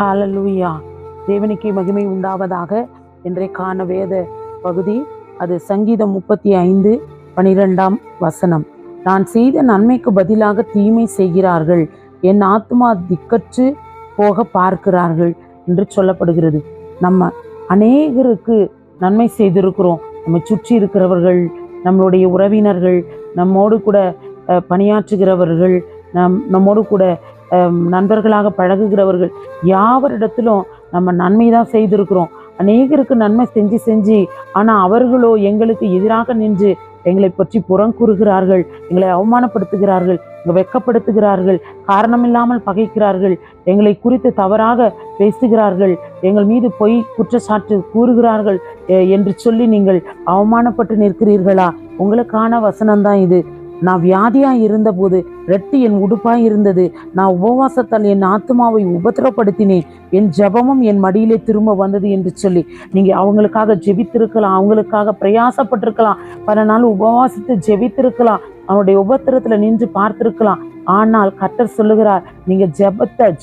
ஹalleluya. தேவனுக்கே மகிமை உண்டாவதாக. இன்றைக்கான வேத பகுதி அது சங்கீதம் 35:12. நான் செய்த நன்மைக்கு பதிலாக தீமை செய்கிறார்கள், என் ஆத்துமா திக்கற்று போக பார்க்கிறார்கள் என்று சொல்லப்படுகிறது. நம்ம அநேகருக்கு நன்மை செய்திருக்கிறோம். நம்மை சுற்றி இருக்கிறவர்கள், நம்மளுடைய உறவினர்கள், நம்மோடு கூட பணியாற்றுகிறவர்கள், நம்மோடு கூட நண்பர்களாக பழகுகிறவர்கள், யாவரிடத்திலும் நம்ம நன்மை தான் செய்திருக்கிறோம். அநேகருக்கு நன்மை செஞ்சு ஆனால் அவர்களோ எங்களுக்கு எதிராக நின்று எங்களை பற்றி புறங்கூறுகிறார்கள், எங்களை அவமானப்படுத்துகிறார்கள், வெட்கப்படுத்துகிறார்கள், காரணமில்லாமல் பகைக்கிறார்கள், எங்களை குறித்து தவறாக பேசுகிறார்கள், எங்கள் மீது பொய் குற்றச்சாட்டு கூறுகிறார்கள் என்று சொல்லி நீங்கள் அவமானப்பட்டு நிற்கிறீர்களா? உங்களுக்கான வசனம்தான் இது. நான் வியாதியாய் இருந்தபோது ரெட்டி என் உடுப்பாய் இருந்தது. நான் உபவாசத்தால் என் ஆத்துமாவை உபத்திரப்படுத்தினேன், என் ஜபமும் என் மடியிலே திரும்ப வந்தது என்று சொல்லி நீங்கள் அவங்களுக்காக ஜெபித்திருக்கலாம், அவங்களுக்காக பிரயாசப்பட்டிருக்கலாம், பல நாள் உபவாசித்து ஜெபித்திருக்கலாம், அவனுடைய உபத்திரத்தில் நின்று பார்த்திருக்கலாம். ஆனால் கர்த்தர் சொல்லுகிறார், நீங்க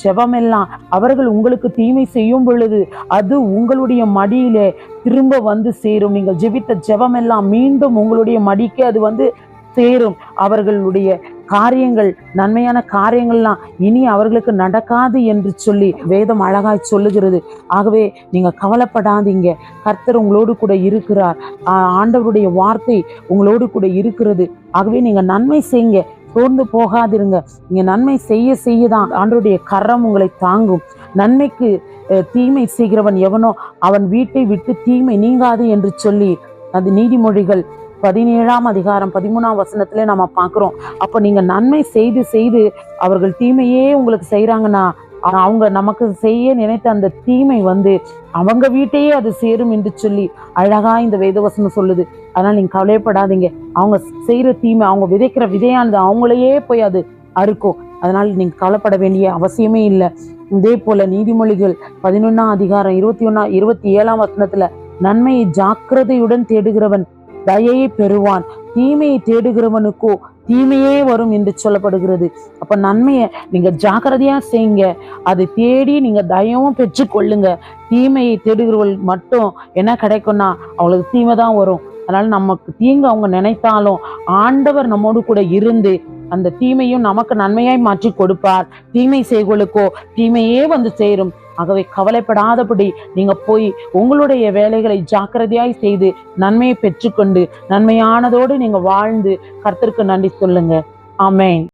ஜெபமெல்லாம் அவர்கள் உங்களுக்கு தீமை செய்யும் பொழுது அது உங்களுடைய மடியிலே திரும்ப வந்து சேரும். நீங்கள் ஜெபித்த ஜெபமெல்லாம் மீண்டும் உங்களுடைய மடிக்கு அது வந்து சேரும். அவர்களுடைய காரியங்கள், நன்மையான காரியங்கள்லாம் இனி அவர்களுக்கு நடக்காது என்று சொல்லி வேதம் அழகாய் சொல்லுகிறது. ஆகவே நீங்க கவலைப்படாதீங்க, கர்த்தர் உங்களோடு கூட இருக்கிறார். ஆண்டவருடைய வார்த்தை உங்களோடு கூட இருக்கிறது. ஆகவே நீங்க நன்மை செய்யுங்க, சோர்ந்து போகாதிருங்க. நீங்க நன்மை செய்யதான் ஆண்டவருடைய கரம் உங்களை தாங்கும். நன்மைக்கு தீமை செய்கிறவன் எவனோ அவன் வீட்டை விட்டு தீமை நீங்காது என்று சொல்லி அது நீதிமொழிகள் 17:13 நம்ம பார்க்கிறோம். அப்ப நீங்க நன்மை செய்து அவர்கள் தீமையே உங்களுக்கு செய்யறாங்கன்னா அவங்க நமக்கு செய்ய நினைத்த அந்த தீமை வந்து அவங்க வீட்டையே அது சேரும் என்று சொல்லி அழகா இந்த வேதவசனம் சொல்லுது. அதனால நீங்க கவலைப்படாதீங்க. அவங்க செய்யற தீமை, அவங்க விதைக்கிற விதையானது அவங்களையே போய் அது அறுக்கும். அதனால நீங்க கவலைப்பட வேண்டிய அவசியமே இல்லை. இதே போல நீதிமொழிகள் 11:21-27 நன்மையை ஜாக்கிரதையுடன் தேடுகிறவன் தயையை பெறுவான், தீமையை தேடுகிறவனுக்கோ தீமையே வரும் என்று சொல்லப்படுகிறது. அப்ப நன்மையை நீங்க ஜாக்கிரதையா செய்யுங்க, அதை தேடி நீங்க தயவும் பெற்று கொள்ளுங்க. தீமையை தேடுகிறவள் மட்டும் என்ன கிடைக்கும்னா அவளுக்கு தீமை தான் வரும். அதனால நமக்கு தீங்கு அவங்க நினைத்தாலும் ஆண்டவர் நம்மோடு கூட இருந்து அந்த தீமையும் நமக்கு நன்மையாய் மாற்றி கொடுப்பார். தீமை செய்களுக்கோ தீமையே வந்து சேரும். ஆகவே கவலைப்படாதபடி நீங்க போய் உங்களுடைய வேலைகளை ஜாக்கிரதையாய் செய்து நன்மையை பெற்றுக்கொண்டு நன்மையானதோடு நீங்க வாழ்ந்து கர்த்தருக்கு நன்றி சொல்லுங்க. ஆமென்.